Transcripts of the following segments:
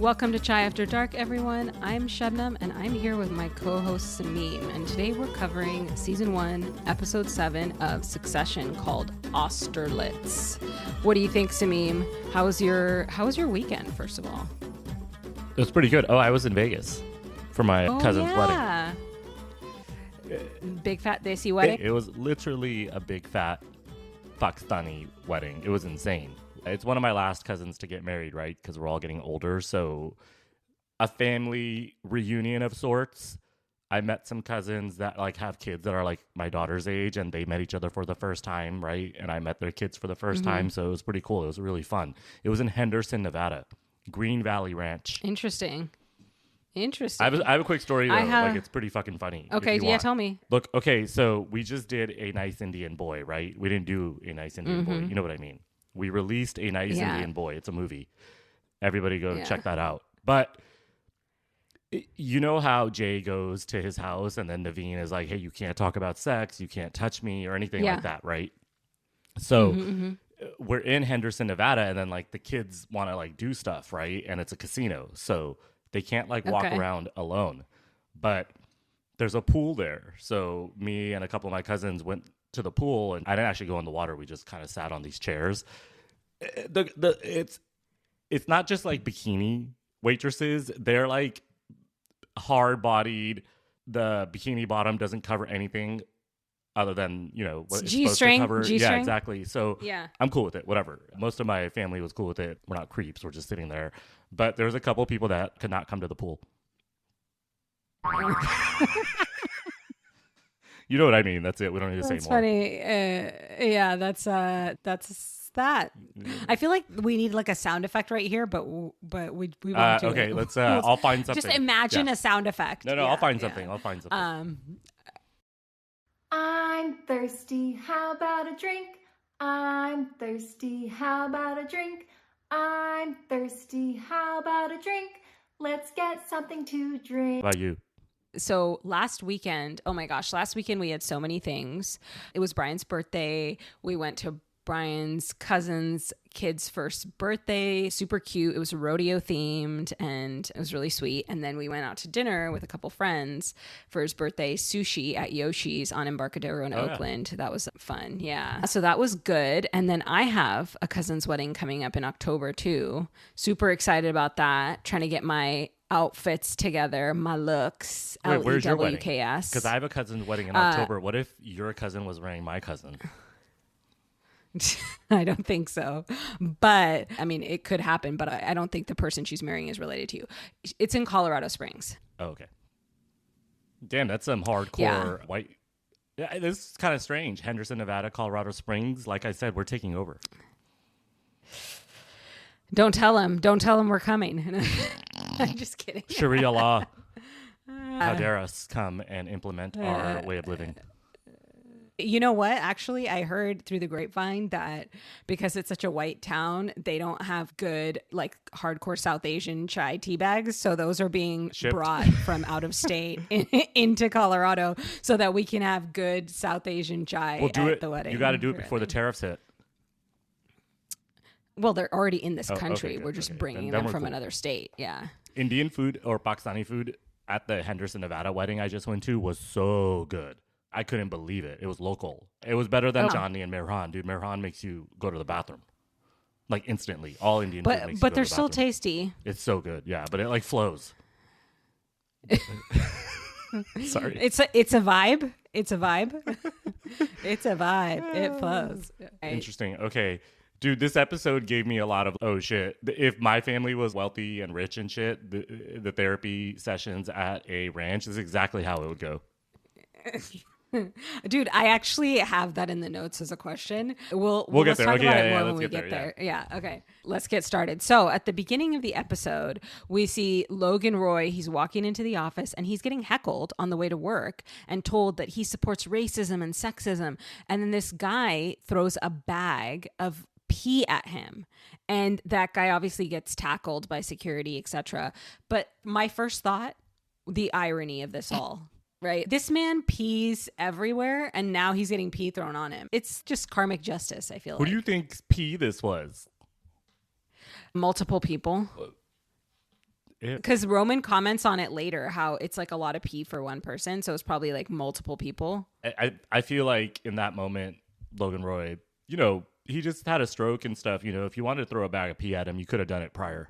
Welcome to Chai After Dark, everyone. I'm Shabnam, and I'm here with my co-host Sameem. And today we're covering Season 1, Episode 7 of Succession called Austerlitz. What do you think, Sameem? How was your weekend, first of all? It was pretty good. Oh, I was in Vegas for my cousin's wedding. Big fat desi wedding? It was literally a big fat Pakistani wedding. It was insane. It's one of my last cousins to get married, right? Because we're all getting older. So a family reunion of sorts. I met some cousins that have kids that are my daughter's age, and they met each other for the first time, right? And I met their kids for the first time. So it was pretty cool. It was really fun. It was in Henderson, Nevada, Green Valley Ranch. Interesting. I have a quick story though. It's pretty fucking funny. Okay, yeah, tell me. Look, okay, so we just did A Nice Indian Boy, right? We didn't do A Nice Indian Boy. You know what I mean? We released A Nice Indian Boy. It's a movie. Everybody go check that out. But you know how Jay goes to his house and then Naveen is like, hey, you can't talk about sex. You can't touch me or anything like that, right? So we're in Henderson, Nevada, and then the kids want to do stuff, right? And it's a casino. So they can't walk around alone. But there's a pool there. So me and a couple of my cousins went to the pool, and I didn't actually go in the water. We just kind of sat on these chairs. It's not just bikini waitresses. They're hard-bodied. The bikini bottom doesn't cover anything other than, what it's supposed to cover. G-string? Yeah, exactly. So I'm cool with it, whatever. Most of my family was cool with it. We're not creeps. We're just sitting there. But there's a couple people that could not come to the pool. You know what I mean? That's it. We don't need to say more. That's funny. Yeah, that's that. I feel like we need a sound effect right here, but we won't do okay, it. let's. I'll find something. Just imagine a sound effect. No, I'll find something. I'll find something. I'm thirsty. How about a drink? I'm thirsty. How about a drink? I'm thirsty. How about a drink? Let's get something to drink. How about you? So last weekend we had so many things. It was Brian's birthday. We went to Brian's cousin's kid's first birthday. Super cute. It was rodeo themed and it was really sweet. And then we went out to dinner with a couple friends for his birthday, sushi at Yoshi's on Embarcadero in Oakland. Yeah. That was fun. Yeah. So that was good. And then I have a cousin's wedding coming up in October too. Super excited about that. Trying to get my outfits together, my looks. Wait, where's your wedding? LEWKS. Because I have a cousin's wedding in October. What if your cousin was marrying my cousin? I don't think so. But I mean, it could happen, but I don't think the person she's marrying is related to you. It's in Colorado Springs. Oh, okay. Damn, that's some hardcore white. Yeah, this is kind of strange. Henderson, Nevada, Colorado Springs. Like I said, we're taking over. Don't tell him. Don't tell him we're coming. I'm just kidding. Sharia law. How dare us come and implement our way of living. You know what? Actually, I heard through the grapevine that because it's such a white town, they don't have good, hardcore South Asian chai tea bags. So those are being brought from out of state into Colorado so that we can have good South Asian chai at the wedding. You got to do it before the tariffs hit. Well, they're already in this country. We're just bringing them from another state. Yeah. Indian food or Pakistani food at the Henderson, Nevada wedding I just went to was so good. I couldn't believe it. It was local. It was better than Johnny and Mehran. Dude, Mehran makes you go to the bathroom. Instantly. All Indian food makes you go to the bathroom. But they're still tasty. It's so good. Yeah, but it flows. Sorry. It's a vibe. It's a vibe. It's a vibe. It flows. Interesting. Okay. Dude, this episode gave me a lot of, oh shit. If my family was wealthy and rich and shit, the therapy sessions at a ranch is exactly how it would go. Dude, I actually have that in the notes as a question. We'll get there. Talk okay, about yeah, it more yeah, when we get there. Yeah, okay. Let's get started. So at the beginning of the episode, we see Logan Roy. He's walking into the office and he's getting heckled on the way to work and told that he supports racism and sexism. And then this guy throws a bag of pee at him. And that guy obviously gets tackled by security, etc. But my first thought, the irony of this all. Right. This man pees everywhere and now he's getting pee thrown on him. It's just karmic justice, I feel Who do you think pee this was? Multiple people. Because Roman comments on it later how it's like a lot of pee for one person, so it's probably like multiple people. I feel like in that moment, Logan Roy, you know, he just had a stroke and stuff. You know, if you wanted to throw a bag of pee at him, you could have done it prior.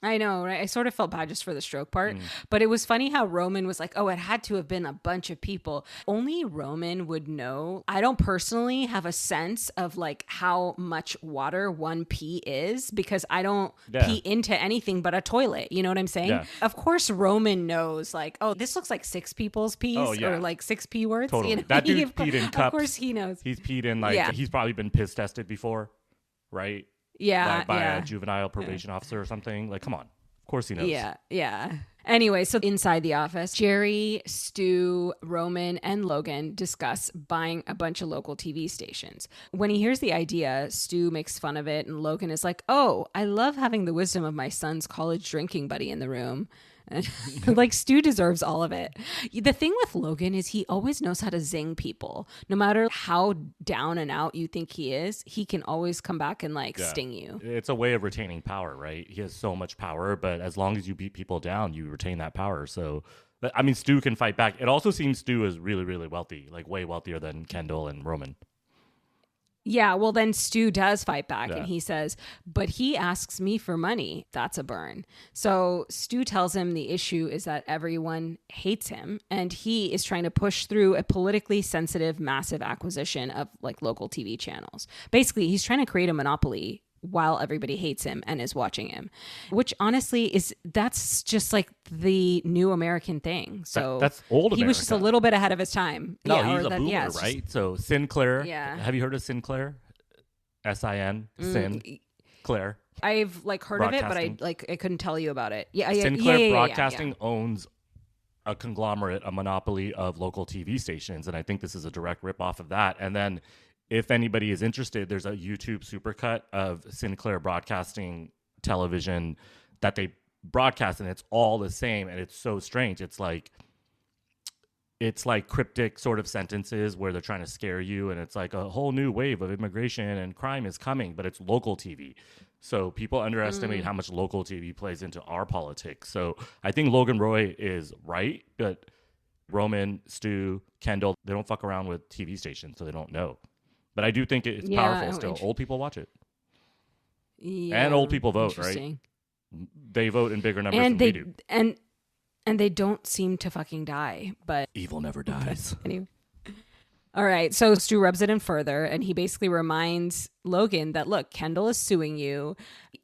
I know, right? I sort of felt bad just for the stroke part, but it was funny how Roman was like, oh, it had to have been a bunch of people. Only Roman would know. I don't personally have a sense of like how much water one pee is because I don't pee into anything but a toilet. You know what I'm saying? Yeah. Of course, Roman knows like, oh, this looks like 6 people's pees or like 6 pee words. Totally. You know? That dude's peed in cups. Of course he knows. He's peed in like, he's probably been piss tested before, right? Yeah, by a juvenile probation officer or something. Like, come on. Of course he knows. Yeah. Anyway, so inside the office, Jerry, Stu, Roman, and Logan discuss buying a bunch of local TV stations. When he hears the idea, Stu makes fun of it, and Logan is like, oh, I love having the wisdom of my son's college drinking buddy in the room. Like Stu deserves all of it. The thing with Logan is he always knows how to zing people. No matter how down and out you think he is, he can always come back and like sting you. It's a way of retaining power, right? He has so much power, but as long as you beat people down, you retain that power. So, I mean, Stu can fight back. It also seems Stu is really, really wealthy, like way wealthier than Kendall and Roman. Yeah, well, then Stu does fight back and he says, but he asks me for money. That's a burn. So Stu tells him the issue is that everyone hates him and he is trying to push through a politically sensitive, massive acquisition of like local TV channels. Basically, he's trying to create a monopoly while everybody hates him and is watching him, which honestly that's just like the new American thing. So that's old America. He was just a little bit ahead of his time. No, he's a boomer, right? So Sinclair. Yeah. Have you heard of Sinclair? S-I-N, Sinclair. I've like heard of it, but I couldn't tell you about it. Yeah, Sinclair Broadcasting owns a conglomerate, a monopoly of local TV stations, and I think this is a direct ripoff of that. And then if anybody is interested, there's a YouTube supercut of Sinclair Broadcasting television that they broadcast, and it's all the same, and it's so strange. It's like cryptic sort of sentences where they're trying to scare you, and it's like a whole new wave of immigration and crime is coming, but it's local TV. So people underestimate how much local TV plays into our politics. So I think Logan Roy is right, but Roman, Stu, Kendall, they don't fuck around with TV stations, so they don't know. But I do think it's powerful still. Old people watch it. Yeah, and old people vote, right? They vote in bigger numbers than we do. And they don't seem to fucking die. But evil never dies. Anyway. All right. So Stu rubs it in further, and he basically reminds Logan that, look, Kendall is suing you.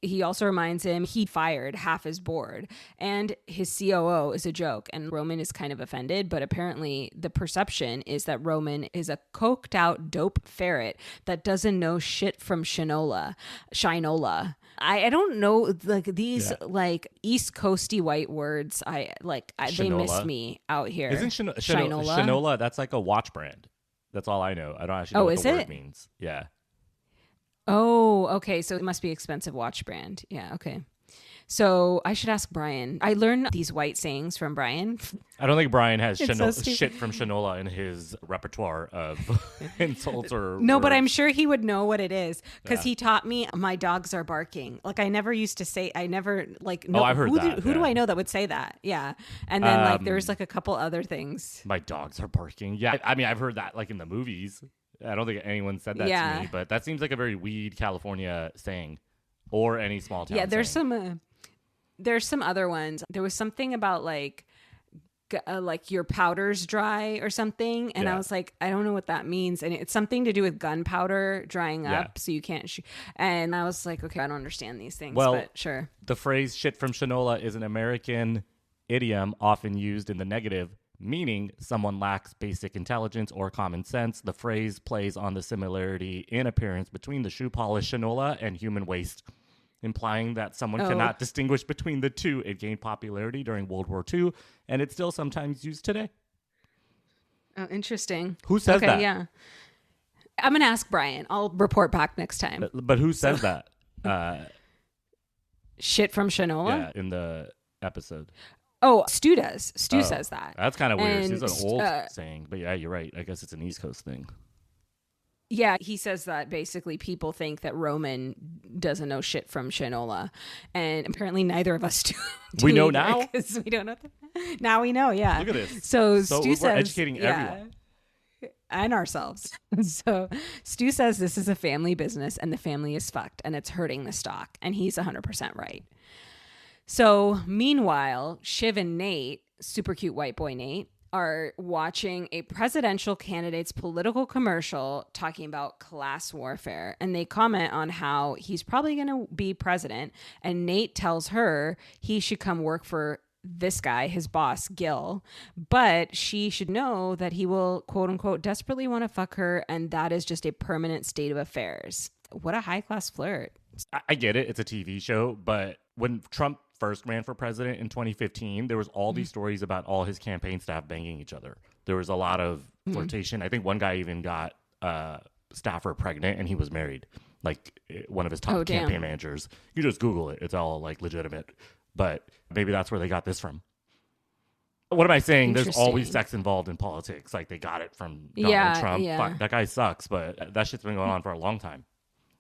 He also reminds him he fired half his board, and his COO is a joke. And Roman is kind of offended, but apparently the perception is that Roman is a coked out dope ferret that doesn't know shit from Shinola. I don't know, like these like East Coasty white words. They miss me out here. Isn't Shinola? That's like a watch brand. That's all I know. I don't actually know what the word means. Yeah. Oh, okay. So it must be expensive watch brand. Yeah. Okay. So I should ask Brian. I learned these white sayings from Brian. I don't think Brian has shit from Shinola in his repertoire of insults or no, but I'm sure he would know what it is because he taught me my dogs are barking. Like I never used to say. I never like. No, I've heard that. Who do I know that would say that? Yeah, and then like there's like a couple other things. My dogs are barking. Yeah, I mean I've heard that like in the movies. I don't think anyone said that to me, but that seems like a very weed California saying, or any small town. Yeah, there's some other ones. There was something about like your powder's dry or something, and I was like, I don't know what that means, and it's something to do with gunpowder drying up, so you can't shoot. And I was like, okay, I don't understand these things. Well, but sure. The phrase "shit from Shinola" is an American idiom often used in the negative, meaning someone lacks basic intelligence or common sense. The phrase plays on the similarity in appearance between the shoe polish Shinola and human waste, implying that someone cannot distinguish between the two. It gained popularity during World War II, and it's still sometimes used today. Oh, interesting. Who says that? Yeah. I'm going to ask Brian. I'll report back next time. But who says that? Shit from Shinola? Yeah, in the episode. Oh, Stu does. Stu says that. That's kind of weird. It's an old saying. But yeah, you're right. I guess it's an East Coast thing. Yeah, he says that basically people think that Roman doesn't know shit from Shinola, and apparently neither of us do. We know now? Because we don't know. Now we know, yeah. Look at this. So Stu Stu we're says, educating everyone. And ourselves. So Stu says this is a family business and the family is fucked and it's hurting the stock. And he's 100% right. So meanwhile, Shiv and Nate, super cute white boy Nate, are watching a presidential candidate's political commercial talking about class warfare. And they comment on how he's probably going to be president. And Nate tells her he should come work for this guy, his boss, Gil. But she should know that he will, quote unquote, desperately want to fuck her. And that is just a permanent state of affairs. What a high class flirt. I get it. It's a TV show. But when Trump first ran for president in 2015, there was all these stories about all his campaign staff banging each other. There was a lot of flirtation. I think one guy even got staffer pregnant and he was married, like one of his top campaign managers. You just Google it. It's all like legitimate. But maybe that's where they got this from. What am I saying? There's always sex involved in politics. Like they got it from Donald Trump. Yeah. Fuck, that guy sucks, but that shit's been going on for a long time.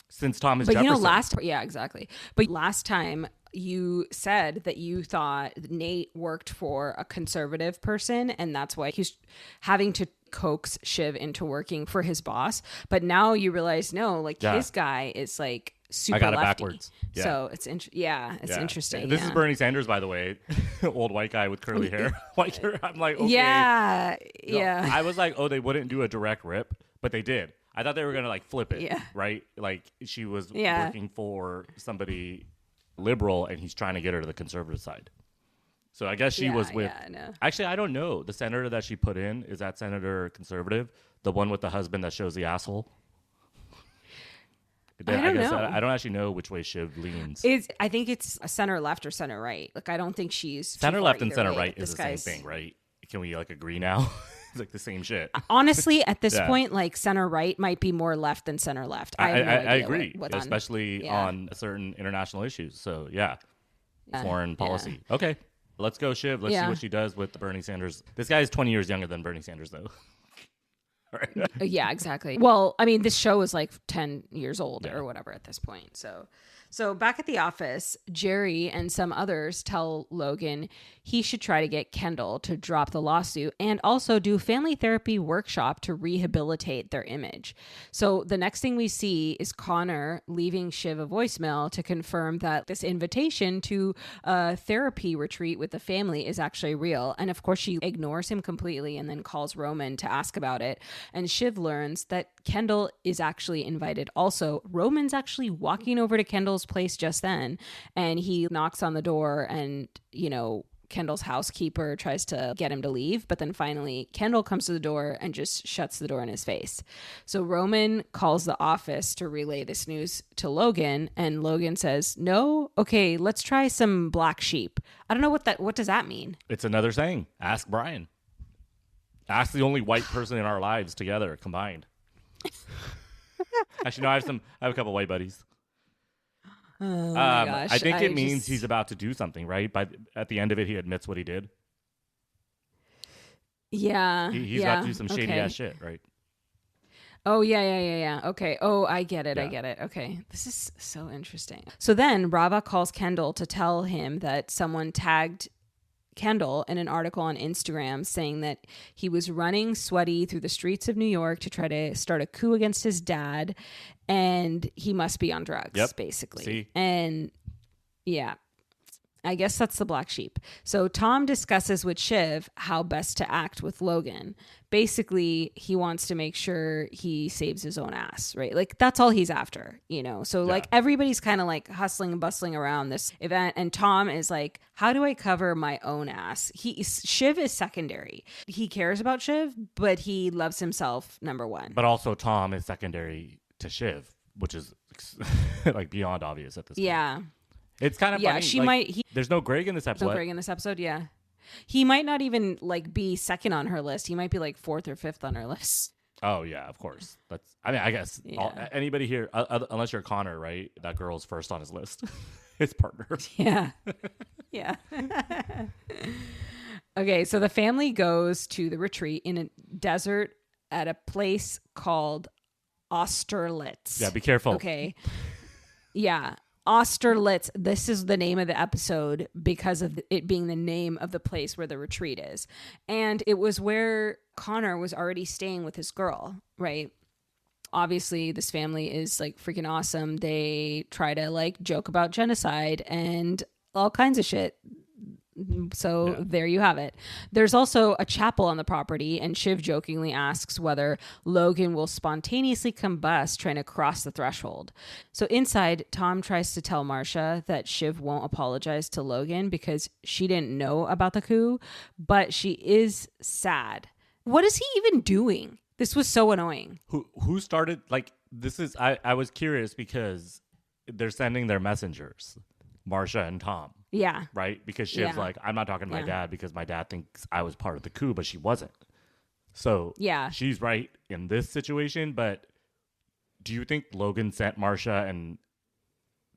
Since Thomas But Jefferson. exactly. But last time you said that you thought Nate worked for a conservative person and that's why he's having to coax Shiv into working for his boss. But now you realize, no, like his guy is like super I got it lefty. backwards. Yeah. So it's interesting. This is Bernie Sanders, by the way. Old white guy with curly hair. White hair. I'm like, okay. Yeah. No, Yeah. I was like, oh, they wouldn't do a direct rip, but they did. I thought they were going to like flip it, right? Like she was working for somebody liberal and he's trying to get her to the conservative side. So I guess she was with, actually, I don't know. The senator that she put in, is that senator conservative? The one with the husband that shows the asshole? I guess I don't actually know which way Shiv leans. I think it's a center left or center right. Like, I don't think she's center left and center right is the same thing, right? Can we like agree now? It's like the same shit. Honestly, at this point, like center right might be more left than center left. I agree, especially on certain international issues. So foreign policy. Okay, let's go, Shiv. Let's see what she does with Bernie Sanders. This guy is 20 years younger than Bernie Sanders, though. Right. Yeah, exactly. Well, I mean, this show is like 10 years old or whatever at this point. So back at the office, Jerry and some others tell Logan he should try to get Kendall to drop the lawsuit and also do family therapy workshop to rehabilitate their image. So the next thing we see is Connor leaving Shiv a voicemail to confirm that this invitation to a therapy retreat with the family is actually real. And of course, she ignores him completely and then calls Roman to ask about it. And Shiv learns that Kendall is actually invited. Also, Roman's actually walking over to Kendall's place just then, and he knocks on the door and, Kendall's housekeeper tries to get him to leave, but then finally Kendall comes to the door and just shuts the door in his face. So Roman calls the office to relay this news to Logan, and Logan says, "No, okay, let's try some black sheep." I don't know what does that mean? It's another saying. Ask Brian. Ask the only white person in our lives together combined. Actually, no, I have a couple white buddies. Oh my gosh. I think it means he's about to do something, right? At the end of it, he admits what he did. Yeah. He's about to do some shady ass shit, right? Oh, yeah. Okay. Oh, I get it. Okay. This is so interesting. So then Rava calls Kendall to tell him that someone tagged Kendall in an article on Instagram saying that he was running sweaty through the streets of New York to try to start a coup against his dad, and he must be on drugs, basically. See? And I guess that's the black sheep. So Tom discusses with Shiv how best to act with Logan. Basically, he wants to make sure he saves his own ass, right? Like, that's all he's after, So, like, everybody's kind of, like, hustling and bustling around this event. And Tom is like, how do I cover my own ass? Shiv is secondary. He cares about Shiv, but he loves himself, number one. But also Tom is secondary to Shiv, which is, like, beyond obvious at this point. Yeah. It's kind of funny. There's no Greg in this episode. No Greg in this episode, yeah. He might not even like be second on her list. He might be like fourth or fifth on her list. Oh yeah, of course. I guess anybody here, unless you're Connor, right? That girl's first on his list. His partner. Yeah. Yeah. Okay, so the family goes to the retreat in a desert at a place called Austerlitz. Yeah, be careful. Okay. Yeah. Austerlitz. This is the name of the episode because of it being the name of the place where the retreat is. And it was where Connor was already staying with his girl, right? Obviously, this family is like freaking awesome. They try to like joke about genocide and all kinds of shit. So there you have it. There's also a chapel on the property, and Shiv jokingly asks whether Logan will spontaneously combust trying to cross the threshold. So inside, Tom tries to tell Marcia that Shiv won't apologize to Logan because she didn't know about the coup, but she is sad. What is he even doing? This was so annoying. Who started, like, this is, I was curious because they're sending their messengers, Marcia and Tom. Yeah. Right? Because Shiv's like, I'm not talking to my dad because my dad thinks I was part of the coup, but she wasn't. So she's right in this situation. But do you think Logan sent Marcia and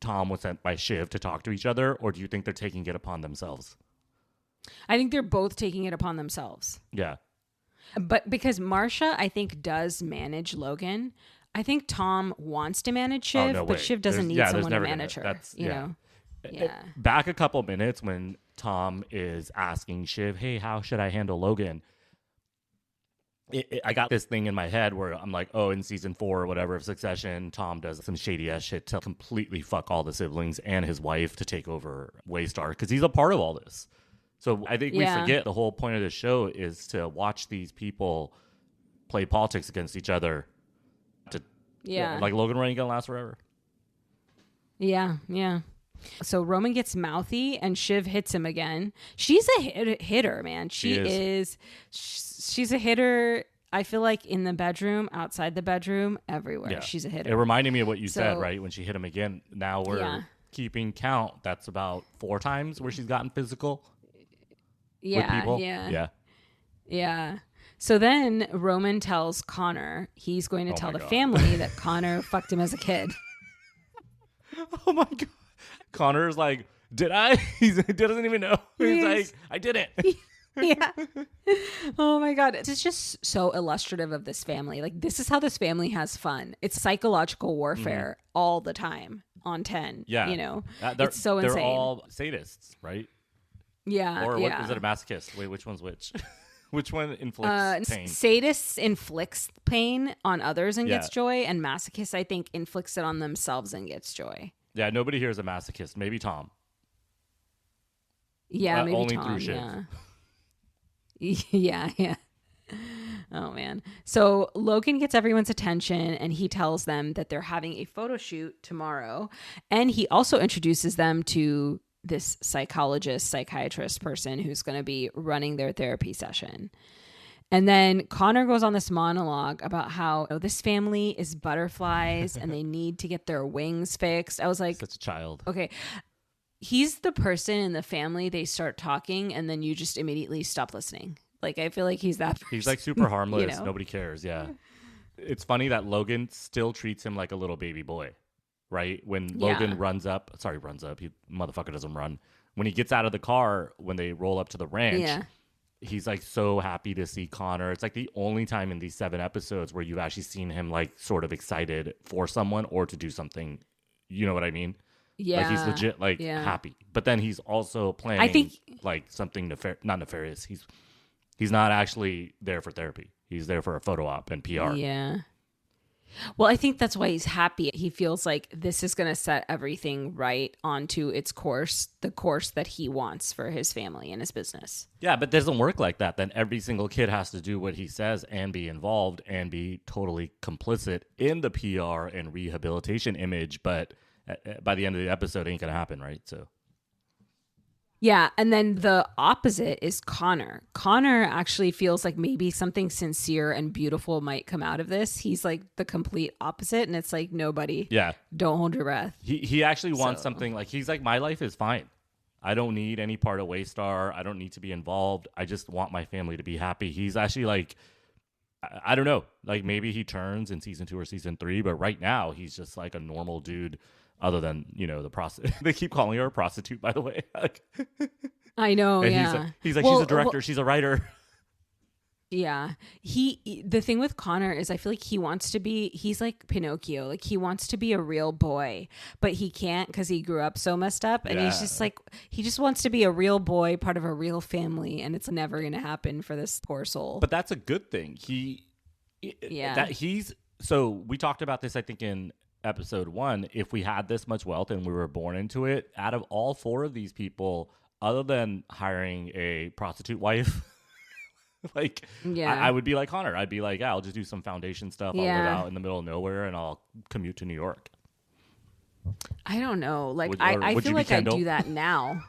Tom was sent by Shiv to talk to each other? Or do you think they're taking it upon themselves? I think they're both taking it upon themselves. Yeah. But because Marcia, I think, does manage Logan. I think Tom wants to manage Shiv, but Shiv doesn't need someone to manage her. You know? Yeah. Back a couple minutes when Tom is asking Shiv, hey, how should I handle Logan? I got this thing in my head where I'm like, oh, in season 4 or whatever of Succession, Tom does some shady ass shit to completely fuck all the siblings and his wife to take over Waystar because he's a part of all this. So I think we forget the whole point of the show is to watch these people play politics against each other. Like Logan Roy ain't gonna last forever. Yeah. So Roman gets mouthy and Shiv hits him again. She's a hitter, man. She's a hitter. I feel like in the bedroom, outside the bedroom, everywhere. Yeah. She's a hitter. It reminded me of what you said, right? When she hit him again. Now we're keeping count. That's about 4 times where she's gotten physical with people. Yeah. So then Roman tells Connor he's going to tell the family that Connor fucked him as a kid. Oh my God. Connor's like, did I? He doesn't even know. He's like, I didn't. Yeah. Oh my God. It's just so illustrative of this family. Like, this is how this family has fun. It's psychological warfare all the time on 10. Yeah. You know, it's so insane. They're all sadists, right? Yeah. Or what, is it a masochist? Wait, which one's which? Which one inflicts pain? Sadists inflicts pain on others and gets joy, and masochists, I think, inflicts it on themselves and gets joy. Yeah, nobody here is a masochist. Maybe Tom. Yeah, maybe only Tom. Through Shiv. Yeah. Oh, man. So Logan gets everyone's attention, and he tells them that they're having a photo shoot tomorrow. And he also introduces them to this psychiatrist person who's going to be running their therapy session. And then Connor goes on this monologue about how this family is butterflies and they need to get their wings fixed. I was like, such a child. Okay. He's the person in the family, they start talking and then you just immediately stop listening. Like, I feel like he's that person. He's like super harmless. You know? Nobody cares. Yeah. It's funny that Logan still treats him like a little baby boy, right? When Logan runs up, he motherfucker doesn't run. When he gets out of the car, when they roll up to the ranch, he's like so happy to see Connor. It's like the only time in these 7 episodes where you've actually seen him like sort of excited for someone or to do something. You know what I mean? Yeah. Like he's legit like happy. But then he's also playing I think like something not nefarious. He's not actually there for therapy. He's there for a photo op and PR. Yeah. Well, I think that's why he's happy. He feels like this is going to set everything right onto its course, the course that he wants for his family and his business. Yeah, but it doesn't work like that. Then every single kid has to do what he says and be involved and be totally complicit in the PR and rehabilitation image. But by the end of the episode, it ain't going to happen, right? So. Yeah, and then the opposite is Connor. Connor actually feels like maybe something sincere and beautiful might come out of this. He's like the complete opposite, and it's like nobody. Yeah. Don't hold your breath. He actually wants something like, he's like, my life is fine. I don't need any part of Waystar. I don't need to be involved. I just want my family to be happy. He's actually like, I don't know, like maybe he turns in season 2 or season 3, but right now he's just like a normal dude. Other than, you know, the prostitute. They keep calling her a prostitute, by the way. I know, and he's like, she's a director. She's a writer. Yeah. The thing with Connor is I feel like he's like Pinocchio. Like he wants to be a real boy, but he can't because he grew up so messed up. And he's just like, he just wants to be a real boy, part of a real family. And it's never going to happen for this poor soul. But that's a good thing. So we talked about this, I think, in episode 1. If we had this much wealth and we were born into it, out of all 4 of these people, other than hiring a prostitute wife, like, I would be like Connor. I'd be like, I'll just do some foundation stuff. I'll live out in the middle of nowhere and I'll commute to New York. I don't know. Like, I feel like I do that now.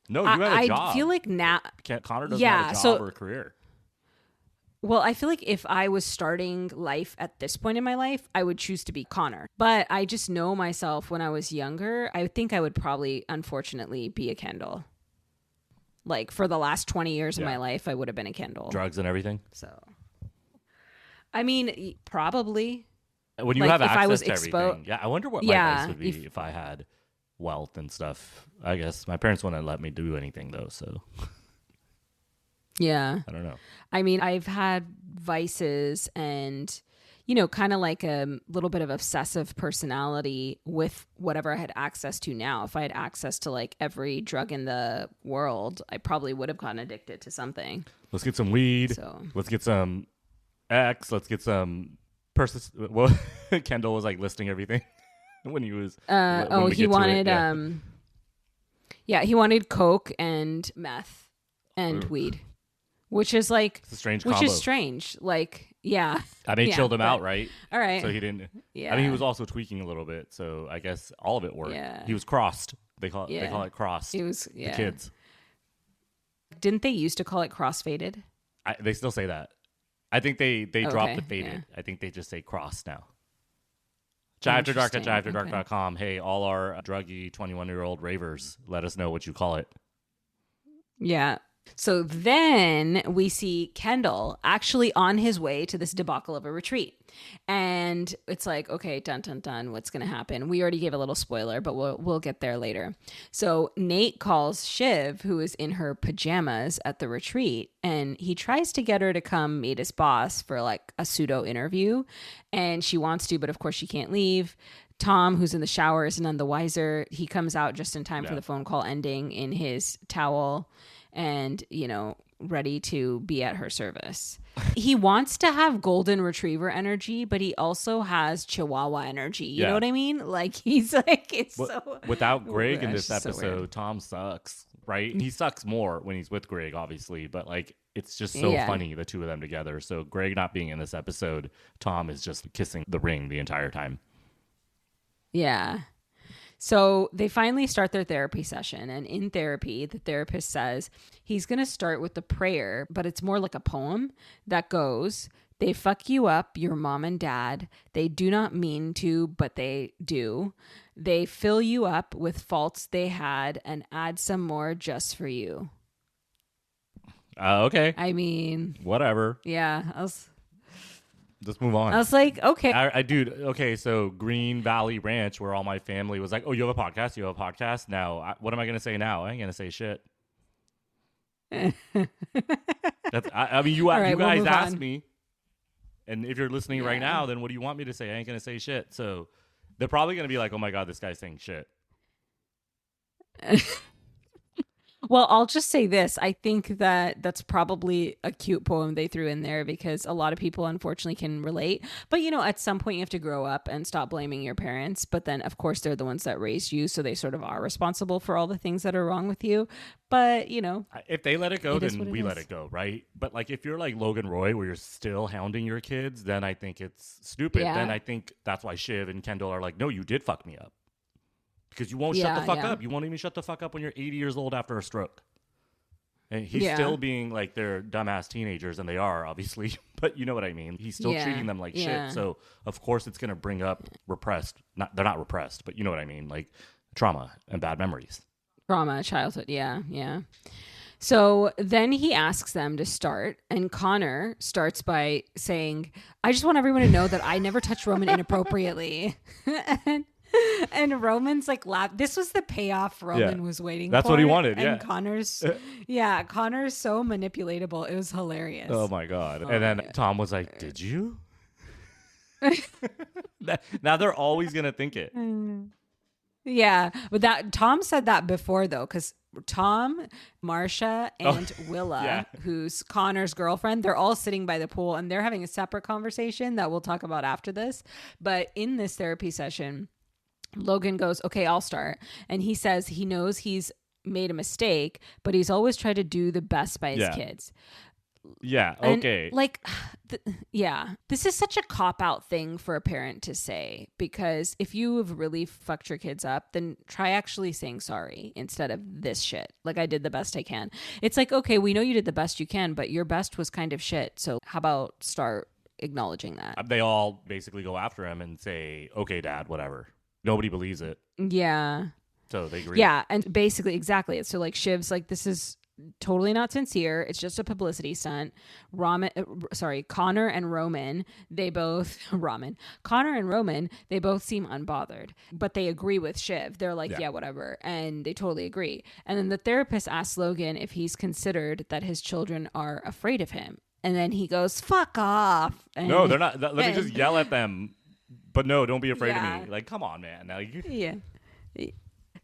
No, you had a job. I feel like now. Connor doesn't have a job or a career. Well, I feel like if I was starting life at this point in my life, I would choose to be Connor. But I just know myself when I was younger, I think I would probably, unfortunately, be a Kendall. Like, for the last 20 years of my life, I would have been a Kendall. Drugs and everything? So, I mean, probably. When you have access to everything. Yeah, I wonder what my life would be if I had wealth and stuff. I guess my parents wouldn't let me do anything, though, so... Yeah. I don't know. I mean, I've had vices and, you know, kind of like a little bit of obsessive personality with whatever I had access to now. If I had access to like every drug in the world, I probably would have gotten addicted to something. Let's get some weed. Let's get some X. Let's get some Well, Kendall was like listing everything when he was. He wanted. He wanted coke and meth and weed. Which is like, it's a strange combo. Which is strange. Like, yeah. I mean, chilled him out, right? All right. So he didn't. Yeah. I mean, he was also tweaking a little bit. So I guess all of it worked. Yeah. He was crossed. They call it crossed. He was, the kids. Didn't they used to call it cross-faded? They still say that. I think they dropped the faded. Yeah. I think they just say crossed now. Jiveafterdark at jiveafterdark.com. Hey, all our druggy 21-year-old ravers, let us know what you call it. Yeah. So then we see Kendall actually on his way to this debacle of a retreat. And it's like, okay, dun, dun, dun, what's going to happen? We already gave a little spoiler, but we'll get there later. So Nate calls Shiv, who is in her pajamas at the retreat, and he tries to get her to come meet his boss for like a pseudo interview. And she wants to, but of course she can't leave. Tom, who's in the shower, is none the wiser. He comes out just in time for the phone call ending in his towel and, you know, ready to be at her service. He wants to have golden retriever energy, but he also has chihuahua energy. You know what I mean? Like, he's like, without Greg in this episode, Tom sucks, right? He sucks more when he's with Greg, obviously, but like, it's just so funny, the two of them together. So Greg not being in this episode, Tom is just kissing the ring the entire time. Yeah. So they finally start their therapy session. And in therapy, the therapist says he's going to start with the prayer, but it's more like a poem that goes, "They fuck you up, your mom and dad. They do not mean to, but they do. They fill you up with faults they had and add some more just for you." Okay. I mean, whatever. Yeah. Let's move on. I was like, okay. Okay, so Green Valley Ranch, where all my family was like, oh, you have a podcast? You have a podcast? Now, what am I going to say now? I ain't going to say shit. I mean, you guys asked me. And if you're listening right now, then what do you want me to say? I ain't going to say shit. So they're probably going to be like, oh my God, this guy's saying shit. Well, I'll just say this. I think that's probably a cute poem they threw in there because a lot of people, unfortunately, can relate. But, you know, at some point you have to grow up and stop blaming your parents. But then, of course, they're the ones that raised you. So they sort of are responsible for all the things that are wrong with you. But, you know. If they let it go, then we let it go, right? But, like, if you're like Logan Roy where you're still hounding your kids, then I think it's stupid. Yeah. Then I think that's why Shiv and Kendall are like, no, you did fuck me up. Because you won't shut the fuck up. You won't even shut the fuck up when you're 80 years old after a stroke. And he's still being like they're dumbass teenagers, and they are, obviously. But you know what I mean. He's still treating them like shit. So, of course, it's going to bring up they're not repressed, but you know what I mean. Like trauma and bad memories. Trauma, childhood. Yeah. So then he asks them to start, and Connor starts by saying, "I just want everyone to know that I never touched Roman inappropriately." And Roman's like, this was the payoff Roman was waiting That's for. what he wanted. And Connor's so manipulatable. It was hilarious. Oh my God. And then Tom was like, did you? Now they're always going to think it. Yeah. But Tom said that before, though, because Tom, Marcia, and Willa, who's Connor's girlfriend, they're all sitting by the pool and they're having a separate conversation that we'll talk about after this. But in this therapy session, Logan goes, okay, I'll start. And he says he knows he's made a mistake, but he's always tried to do the best by his kids. Yeah. Okay. And this is such a cop-out thing for a parent to say, because if you have really fucked your kids up, then try actually saying sorry instead of this shit. Like, I did the best I can. It's like, okay, we know you did the best you can, but your best was kind of shit. So how about start acknowledging that? They all basically go after him and say, okay, Dad, whatever. Nobody believes it. Yeah. So they agree. Yeah. And basically, exactly. So like Shiv's like, this is totally not sincere. It's just a publicity stunt. Connor and Roman, they both seem unbothered, but they agree with Shiv. They're like, yeah, whatever. And they totally agree. And then the therapist asks Logan if he's considered that his children are afraid of him. And then he goes, fuck off. And, no, they're not. Let me just yell at them. But no, don't be afraid of me. Like, come on, man. Now Yeah.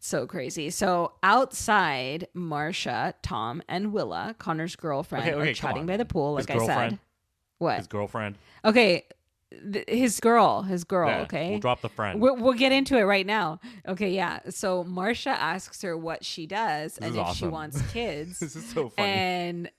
So crazy. So outside, Marcia, Tom, and Willa, Connor's girlfriend, are chatting by the pool, like I said. What? His girlfriend. Okay. His girl. Yeah, Okay. We'll drop the friend. We'll get into it right now. Okay. Yeah. So Marcia asks her what she does and if she wants kids. This is so funny.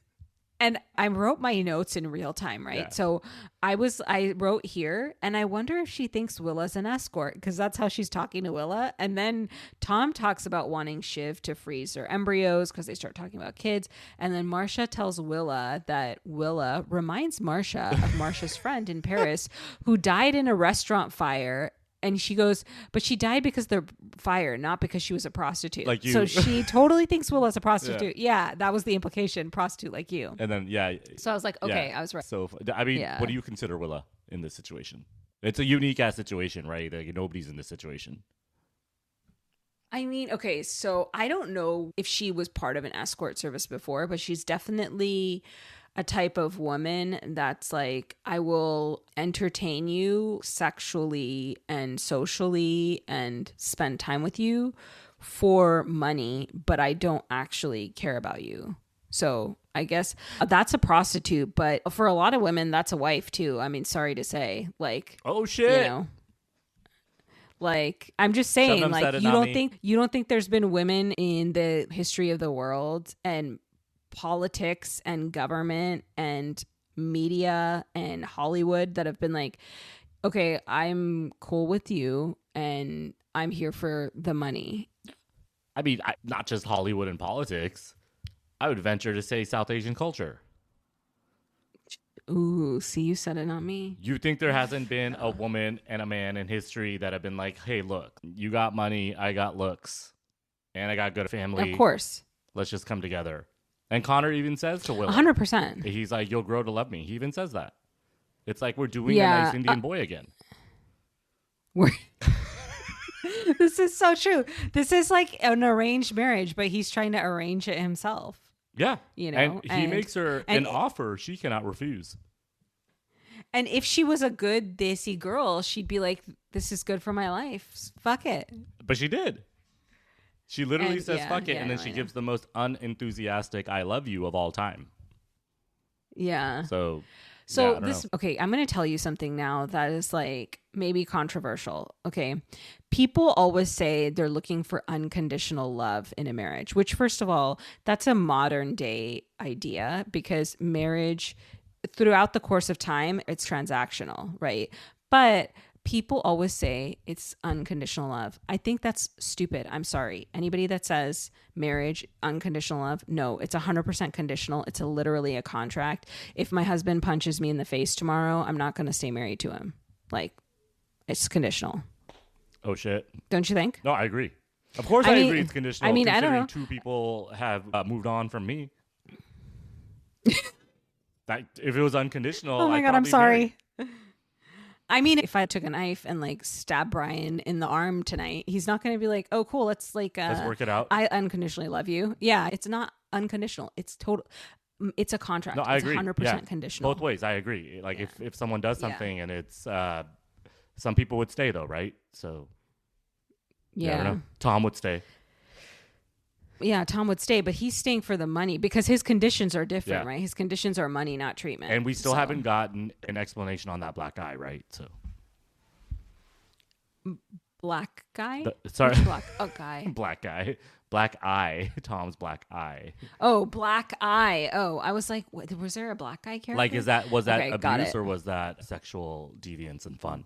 And I wrote my notes in real time, right? Yeah. So I wrote here, and I wonder if she thinks Willa's an escort, because that's how she's talking to Willa. And then Tom talks about wanting Shiv to freeze their embryos because they start talking about kids. And then Marcia tells Willa that Willa reminds Marcia of Marcia's friend in Paris who died in a restaurant fire. And she goes, but she died because of the fire, not because she was a prostitute. Like you. So she totally thinks Willa's a prostitute. Yeah, that was the implication. Prostitute like you. And then, So I was like, okay, I was right. So, I mean, what do you consider Willa in this situation? It's a unique ass situation, right? Like, nobody's in this situation. I mean, okay, so I don't know if she was part of an escort service before, but she's definitely a type of woman that's like, I will entertain you sexually and socially and spend time with you for money, but I don't actually care about you. So I guess that's a prostitute, but for a lot of women, that's a wife too. I mean, sorry to say, like, oh shit, you know, like, I'm just saying, Shabnam like, you don't think there's been women in the history of the world and politics and government and media and Hollywood that have been like, okay, I'm cool with you and I'm here for the money. I mean, not just Hollywood and politics. I would venture to say South Asian culture. Ooh, see, you said it, not me. You think there hasn't been a woman and a man in history that have been like, hey, look, you got money, I got looks, and I got good family. Of course. Let's just come together. And Connor even says to Will, 100%. He's like, you'll grow to love me. He even says that. It's like we're doing a nice Indian boy again. This is so true. This is like an arranged marriage, but he's trying to arrange it himself. Yeah. You know, and he makes her an offer she cannot refuse. And if she was a good desi girl, she'd be like, this is good for my life. Fuck it. But she did. She literally says fuck it, and then she gives the most unenthusiastic I love you of all time. Yeah. So okay, I'm going to tell you something now that is like maybe controversial. Okay. People always say they're looking for unconditional love in a marriage, which first of all, that's a modern day idea because marriage throughout the course of time, it's transactional, right? But people always say it's unconditional love. I think that's stupid. I'm sorry. Anybody that says marriage, unconditional love, no, it's 100% conditional. It's literally a contract. If my husband punches me in the face tomorrow, I'm not going to stay married to him. Like, it's conditional. Oh, shit. Don't you think? No, I agree. Of course I agree it's conditional. I mean, I don't know. Two people have moved on from me. If it was unconditional, oh my God, I'm sorry. I mean, if I took a knife and like stabbed Brian in the arm tonight, he's not going to be like, oh, cool. Let's work it out. I unconditionally love you. Yeah. It's not unconditional. It's total. It's a contract. No, I it's agree. 100% conditional. Both ways. I agree. Like if someone does something and it's, some people would stay though, right? So I don't know. Tom would stay. Yeah, Tom would stay, but he's staying for the money because his conditions are different, right? His conditions are money, not treatment. And we still haven't gotten an explanation on that black guy, right? So black guy? Sorry. Guy. Black guy. Black eye. Tom's black eye. Oh, black eye. Oh, I was like, was there a black guy character? Like, was that abuse it. or was that sexual deviance and fun?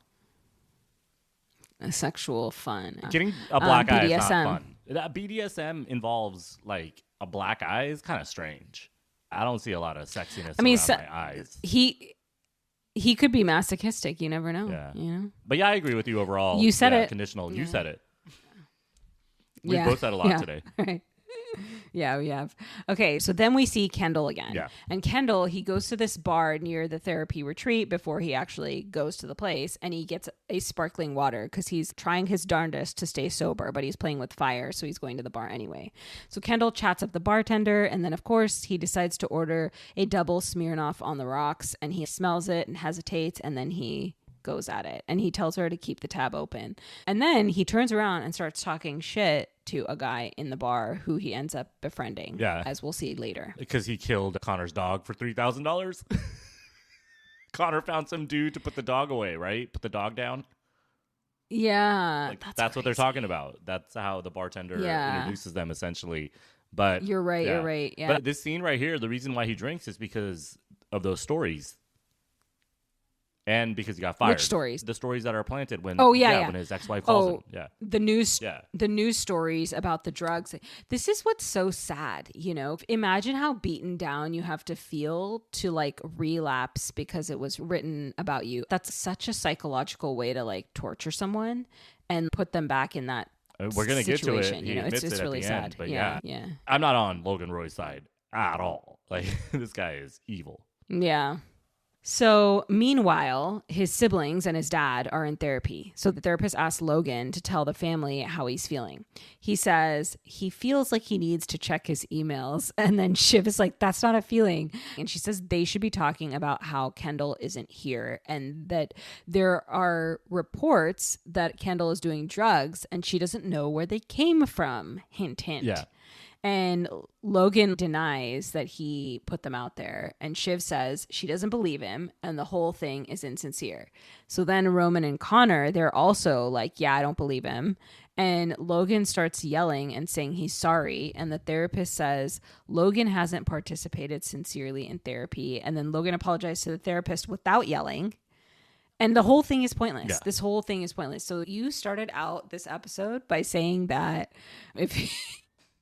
Sexual fun. Getting a black eye BDSM. is not fun. That BDSM involves like a black eye is kind of strange. I don't see a lot of sexiness around my eyes. He could be masochistic. You never know. Yeah. You know? But yeah, I agree with you overall. You said it. Conditional. Yeah. You said it. We both said a lot today. Right. Yeah, we have. Okay, so then we see Kendall again. Yeah. And Kendall, he goes to this bar near the therapy retreat before he actually goes to the place, and he gets a sparkling water because he's trying his darndest to stay sober, but he's playing with fire, so he's going to the bar anyway. So Kendall chats up the bartender, and then, of course, he decides to order a double Smirnoff on the rocks, and he smells it and hesitates, and then he goes at it, and he tells her to keep the tab open. And then he turns around and starts talking shit to a guy in the bar who he ends up befriending, as we'll see later. Because he killed Connor's dog for $3,000. Connor found some dude to put the dog away, right? Put the dog down. Yeah. That's what they're talking about. That's how the bartender introduces them, essentially. But you're right. You're right. Yeah. But this scene right here, the reason why he drinks is because of those stories. And because he got fired. Which stories? The stories that are planted when when his ex-wife calls him. Yeah. The news stories about the drugs. This is what's so sad, you know. Imagine how beaten down you have to feel to like relapse because it was written about you. That's such a psychological way to like torture someone and put them back in that We're going to get to it. You know, it's really sad. End, but yeah. I'm not on Logan Roy's side at all. Like, this guy is evil. Yeah. So meanwhile, his siblings and his dad are in therapy. So the therapist asks Logan to tell the family how he's feeling. He says he feels like he needs to check his emails. And then Shiv is like, that's not a feeling. And she says they should be talking about how Kendall isn't here and that there are reports that Kendall is doing drugs and she doesn't know where they came from. Hint, hint. Yeah. And Logan denies that he put them out there. And Shiv says she doesn't believe him and the whole thing is insincere. So then Roman and Connor, they're also like, yeah, I don't believe him. And Logan starts yelling and saying he's sorry. And the therapist says Logan hasn't participated sincerely in therapy. And then Logan apologized to the therapist without yelling. And the whole thing is pointless. Yeah. This whole thing is pointless. So you started out this episode by saying that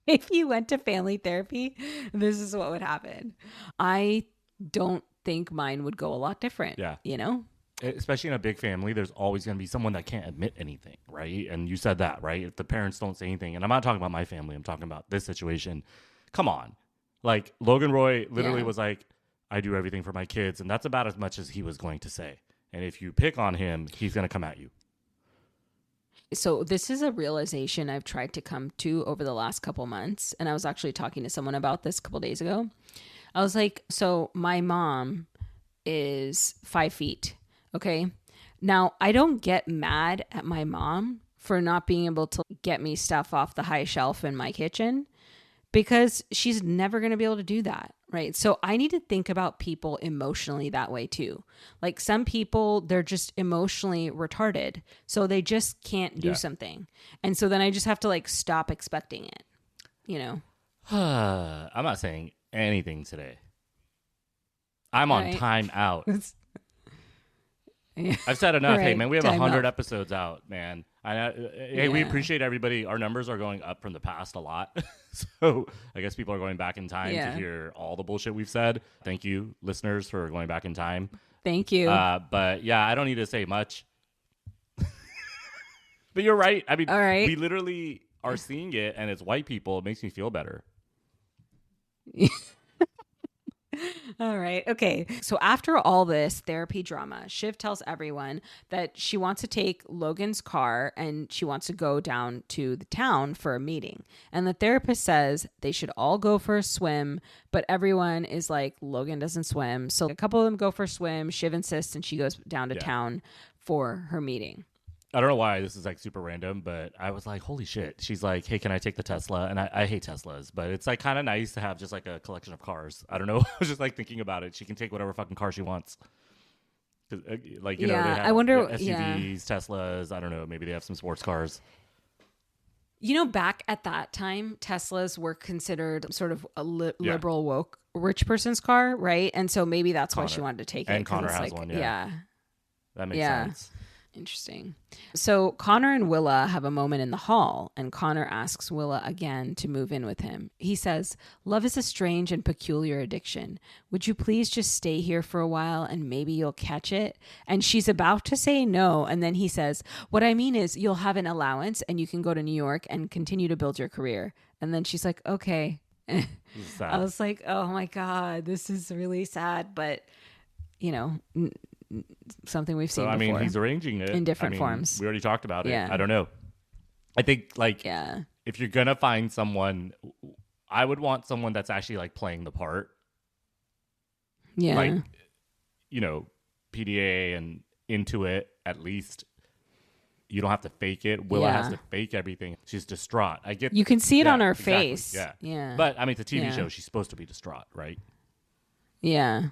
if you went to family therapy, this is what would happen. I don't think mine would go a lot different. Yeah. You know? Especially in a big family, there's always going to be someone that can't admit anything, right? And you said that, right? If the parents don't say anything, and I'm not talking about my family, I'm talking about this situation. Come on. Like, Logan Roy literally was like, I do everything for my kids. And that's about as much as he was going to say. And if you pick on him, he's going to come at you. So this is a realization I've tried to come to over the last couple months. And I was actually talking to someone about this a couple days ago. I was like, so my mom is 5 feet. Okay. Now I don't get mad at my mom for not being able to get me stuff off the high shelf in my kitchen because she's never going to be able to do that. Right. So I need to think about people emotionally that way too. Like some people, they're just emotionally retarded. So they just can't do something. And so then I just have to like stop expecting it, you know? I'm not saying anything today. I'm on time out. I've said enough. Right. Hey, man, we have 100 episodes out, man. Hey, we appreciate everybody. Our numbers are going up from the past a lot. So I guess people are going back in time to hear all the bullshit we've said. Thank you, listeners, for going back in time. Thank you. But yeah, I don't need to say much. But you're right. I mean, we literally are seeing it, and it's white people. It makes me feel better. All right. Okay. So after all this therapy drama, Shiv tells everyone that she wants to take Logan's car and she wants to go down to the town for a meeting. And the therapist says they should all go for a swim, but everyone is like, Logan doesn't swim. So a couple of them go for a swim. Shiv insists and she goes down to town for her meeting. I don't know why this is like super random, but I was like, holy shit. She's like, hey, can I take the Tesla? And I hate Teslas, but it's like kind of nice to have just like a collection of cars. I don't know. I was just like thinking about it. She can take whatever fucking car she wants. Like, you know, they have I wonder, SUVs, Teslas. I don't know. Maybe they have some sports cars. You know, back at that time, Teslas were considered sort of a liberal, woke, rich person's car, right? And so maybe that's why she wanted to take it. And Connor has one, yeah. That makes sense. Interesting. So Connor and Willa have a moment in the hall, and Connor asks Willa again to move in with him. He says, love is a strange and peculiar addiction. Would you please just stay here for a while and maybe you'll catch it? And she's about to say no. And then he says, what I mean is you'll have an allowance and you can go to New York and continue to build your career. And then she's like, okay. I was like, oh my God, this is really sad. But, you know, something we've seen before. I mean, he's arranging it in different forms. We already talked about it. I don't know. I think like if you're gonna find someone, I would want someone that's actually like playing the part. Yeah. Like, you know, PDA and into it at least. You don't have to fake it. Willa has to fake everything. She's distraught. I get. You can see it on her exactly. face. Yeah. But I mean, it's a TV show. She's supposed to be distraught, right? Yeah.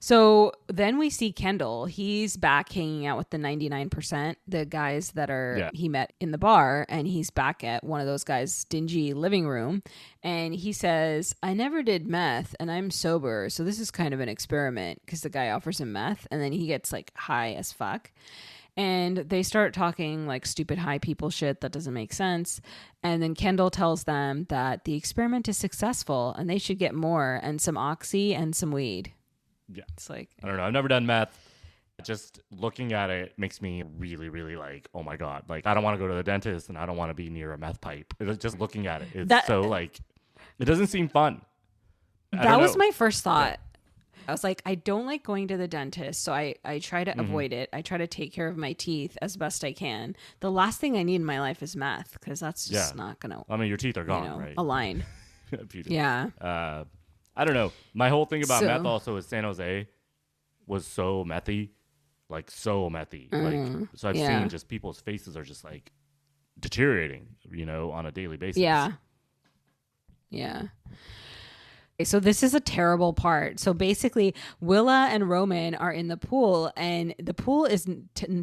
So then we see Kendall. He's back hanging out with the 99%, the guys that are he met in the bar, and he's back at one of those guys' dingy living room. And he says, I never did meth and I'm sober. So this is kind of an experiment because the guy offers him meth and then he gets like high as fuck. And they start talking like stupid high people shit that doesn't make sense. And then Kendall tells them that the experiment is successful and they should get more and some oxy and some weed. Yeah. It's like, I don't know. I've never done meth. Just looking at it makes me really, really like, oh my God. Like, I don't want to go to the dentist and I don't want to be near a meth pipe. Just looking at it. It's so like, it doesn't seem fun. That was my first thought. I was like, I don't like going to the dentist. So I try to avoid it. I try to take care of my teeth as best I can. The last thing I need in my life is meth because that's just not going to, I mean, your teeth are gone, right? Align. Yeah. I don't know. My whole thing about meth also is San Jose was so methy, like so methy. Like, so I've seen just people's faces are just like deteriorating, you know, on a daily basis. Yeah. Yeah. So this is a terrible part. So basically, Willa and Roman are in the pool, and the pool is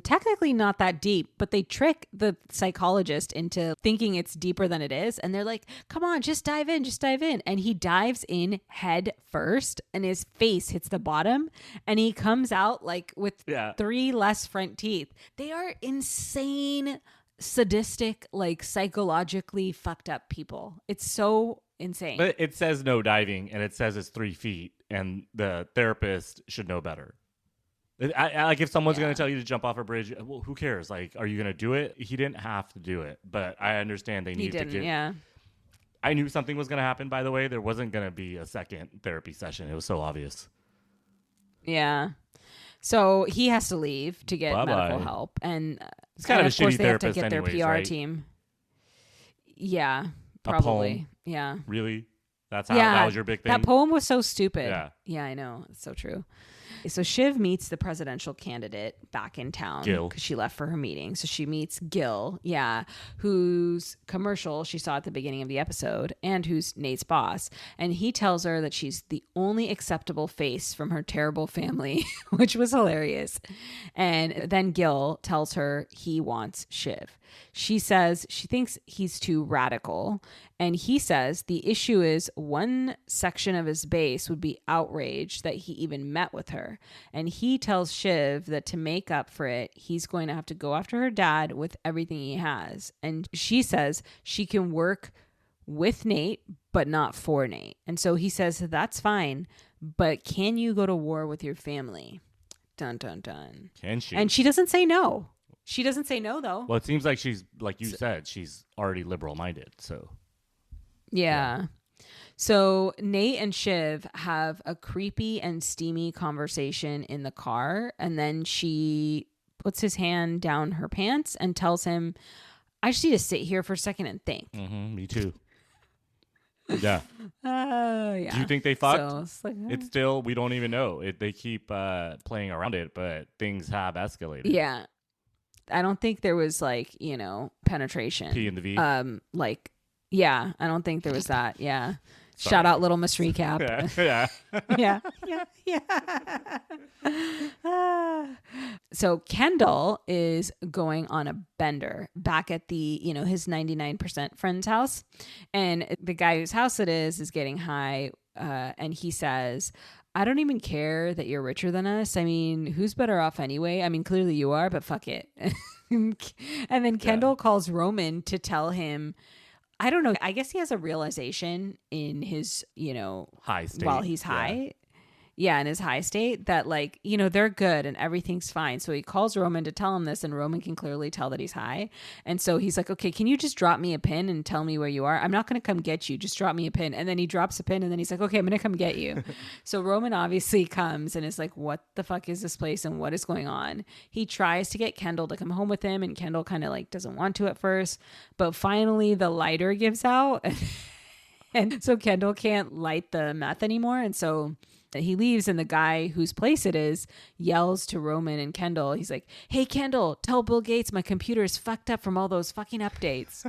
technically not that deep, but they trick the psychologist into thinking it's deeper than it is. And they're like, come on, just dive in, just dive in. And he dives in head first, and his face hits the bottom, and he comes out like with 3 less front teeth. They are insane, sadistic, like psychologically fucked up people. It's so insane. But it says no diving and it says it's 3 feet and the therapist should know better. I like if someone's going to tell you to jump off a bridge, well, who cares? Like, are you going to do it? He didn't have to do it, but I understand they need to get. I knew something was going to happen, by the way. There wasn't going to be a second therapy session. It was so obvious. Yeah. So he has to leave to get medical help. And it's kind of a shitty they have to therapist get anyways, their PR right? team. Yeah, probably. A poem? Yeah. Really? That's how that was your big thing? That poem was so stupid. Yeah, I know. It's so true. So Shiv meets the presidential candidate back in town because she left for her meeting. So she meets Gil, whose commercial she saw at the beginning of the episode and who's Nate's boss. And he tells her that she's the only acceptable face from her terrible family, which was hilarious. And then Gil tells her he wants Shiv. She says she thinks he's too radical. And he says the issue is one section of his base would be outraged that he even met with her. And he tells Shiv that to make up for it, he's going to have to go after her dad with everything he has. And she says she can work with Nate, but not for Nate. And so he says, that's fine, but can you go to war with your family? Dun, dun, dun. Can she? And she doesn't say no. She doesn't say no, though. Well, it seems like she's, like you said, she's already liberal-minded, so... Yeah. So Nate and Shiv have a creepy and steamy conversation in the car. And then she puts his hand down her pants and tells him, I just need to sit here for a second and think. Me too. Yeah. Yeah. Do you think they fucked? So it's like, It's still, we don't even know. They keep playing around it, but things have escalated. yeah. I don't think there was like, penetration. P in the V. Yeah, I don't think there was that. Yeah. Sorry. Shout out Little Miss Recap. Yeah. Yeah. So Kendall is going on a bender back at the, his 99% friend's house. And the guy whose house it is getting high. And he says, I don't even care that you're richer than us. I mean, who's better off anyway? I mean, clearly you are, but fuck it. And then Kendall calls Roman to tell him, I don't know. I guess he has a realization in his, high state. While he's high. Yeah, in his high state that they're good and everything's fine. So he calls Roman to tell him this, and Roman can clearly tell that he's high. And so he's like, okay, can you just drop me a pin and tell me where you are? I'm not going to come get you. Just drop me a pin. And then he drops a pin, and then he's like, okay, I'm going to come get you. So Roman obviously comes and is like, what the fuck is this place and what is going on? He tries to get Kendall to come home with him, and Kendall kind of doesn't want to at first. But finally the lighter gives out. And so Kendall can't light the meth anymore. And so he leaves, and the guy whose place it is yells to Roman and Kendall. He's like, hey, Kendall, tell Bill Gates my computer is fucked up from all those fucking updates.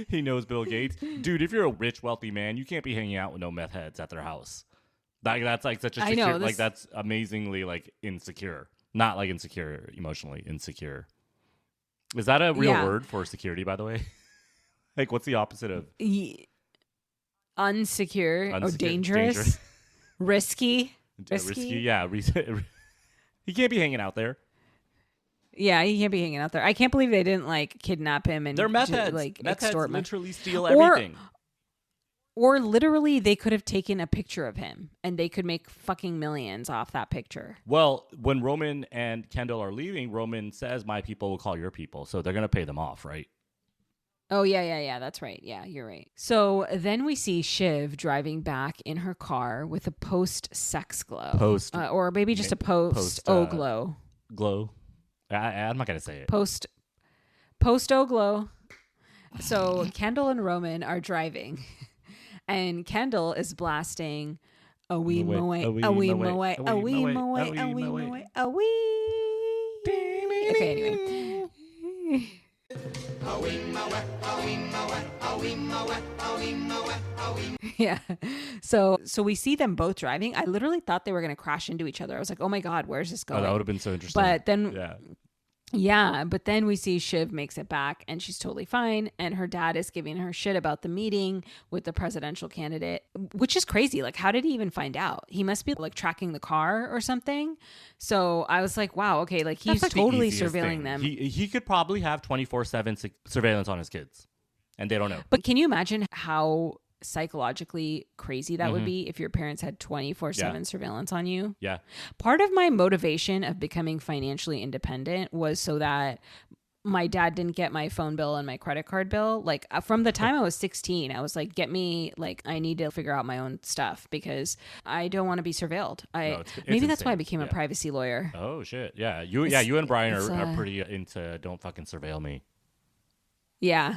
He knows Bill Gates. Dude, if you're a rich, wealthy man, you can't be hanging out with no meth heads at their house. That's such a secure, I know, that's amazingly insecure. Not insecure, emotionally insecure. Is that a real word for security, by the way? What's the opposite of... Unsecure or dangerous. Risky. Yeah. He can't be hanging out there. Yeah, he can't be hanging out there. I can't believe they didn't kidnap him and they're meth heads. Meth extort heads literally steal everything. Or literally they could have taken a picture of him and they could make fucking millions off that picture. Well, when Roman and Kendall are leaving, Roman says, my people will call your people. So they're going to pay them off, right? Oh, yeah. That's right. Yeah, you're right. So then we see Shiv driving back in her car with a post-sex glow. Or maybe just a post-O-glow. Glow. I'm not going to say it. Post-O-glow. So Kendall and Roman are driving. And Kendall is blasting a wee moe, a wee moe, a wee moe, a wee moe, a wee. Okay, anyway. Yeah. So we see them both driving. I literally thought they were going to crash into each other. I was like, oh my God, where's this going? Oh, that would have been so interesting. But then, but then we see Shiv makes it back and she's totally fine. And her dad is giving her shit about the meeting with the presidential candidate, which is crazy. How did he even find out? He must be tracking the car or something. So I was like, wow, okay. He's totally surveilling them. He could probably have 24/7 surveillance on his kids and they don't know. But can you imagine how psychologically crazy that would be if your parents had 24/7 surveillance on you? Yeah. Part of my motivation of becoming financially independent was so that my dad didn't get my phone bill and my credit card bill. From the time I was 16, I was like, get me, I need to figure out my own stuff because I don't want to be surveilled. Maybe that's why I became a privacy lawyer. Oh shit. Yeah. You and Brian are pretty into don't fucking surveil me. Yeah.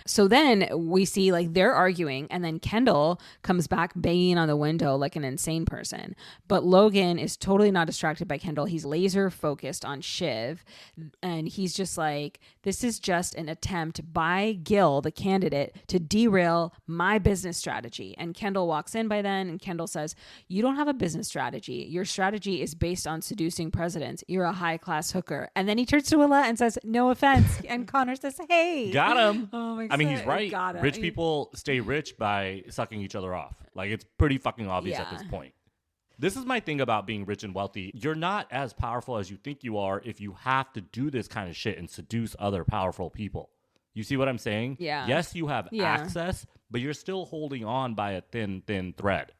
So then we see they're arguing and then Kendall comes back banging on the window like an insane person. But Logan is totally not distracted by Kendall. He's laser focused on Shiv. And he's just like, this is just an attempt by Gil, the candidate, to derail my business strategy. And Kendall walks in by then and Kendall says, you don't have a business strategy. Your strategy is based on seducing presidents. You're a high class hooker. And then he turns to Willa and says, no offense. And Connor says, hey. Got him. Oh my God. I mean, he's right. Rich people stay rich by sucking each other off. It's pretty fucking obvious at this point. This is my thing about being rich and wealthy. You're not as powerful as you think you are if you have to do this kind of shit and seduce other powerful people. You see what I'm saying? Yeah. Yes, you have access, but you're still holding on by a thin thread.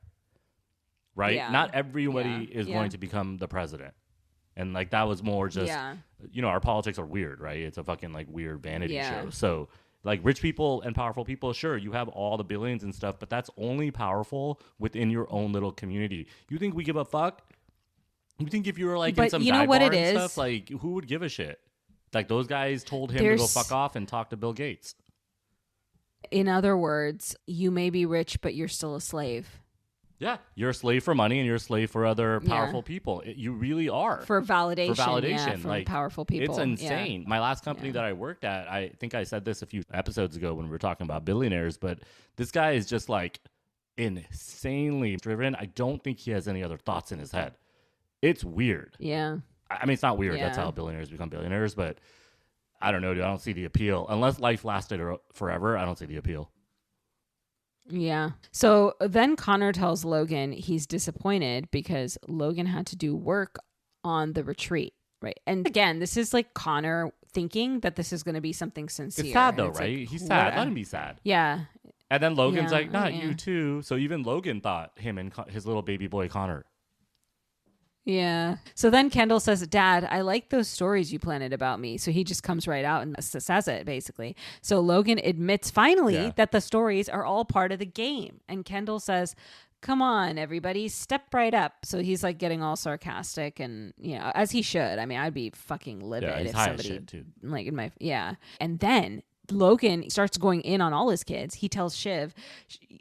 Right? Yeah. Not everybody is going to become the president. And that was more just, our politics are weird, right? It's a fucking weird vanity show. So Like rich people and powerful people, sure, you have all the billions and stuff, but that's only powerful within your own little community. You think we give a fuck? You think if you were like in some dive bar and stuff, like who would give a shit? Like those guys told him to go fuck off and talk to Bill Gates. In other words, you may be rich, but you're still a slave. Yeah, you're a slave for money and you're a slave for other powerful people. You really are. For validation. Yeah, from like, powerful people. It's insane. Yeah. My last company that I worked at, I think I said this a few episodes ago when we were talking about billionaires, but this guy is just like insanely driven. I don't think he has any other thoughts in his head. It's weird. Yeah. I mean, it's not weird. That's how billionaires become billionaires, but I don't know, dude. I don't see the appeal. Unless life lasted forever, I don't see the appeal. Yeah. So then Connor tells Logan he's disappointed because Logan had to do work on the retreat, right? And again, this is like Connor thinking that this is going to be something sincere. It's sad though, right? Like, he's sad. Let him be sad. Yeah. And then Logan's like, not you too. So even Logan thought him and his little baby boy Connor. Yeah. So then Kendall says, Dad, I like those stories you planted about me. So he just comes right out and says it, basically. So Logan admits finally that the stories are all part of the game. And Kendall says, come on, everybody, step right up. So he's like getting all sarcastic and, you know, as he should. I mean, I'd be fucking livid if somebody like in my, And then Logan starts going in on all his kids. He tells Shiv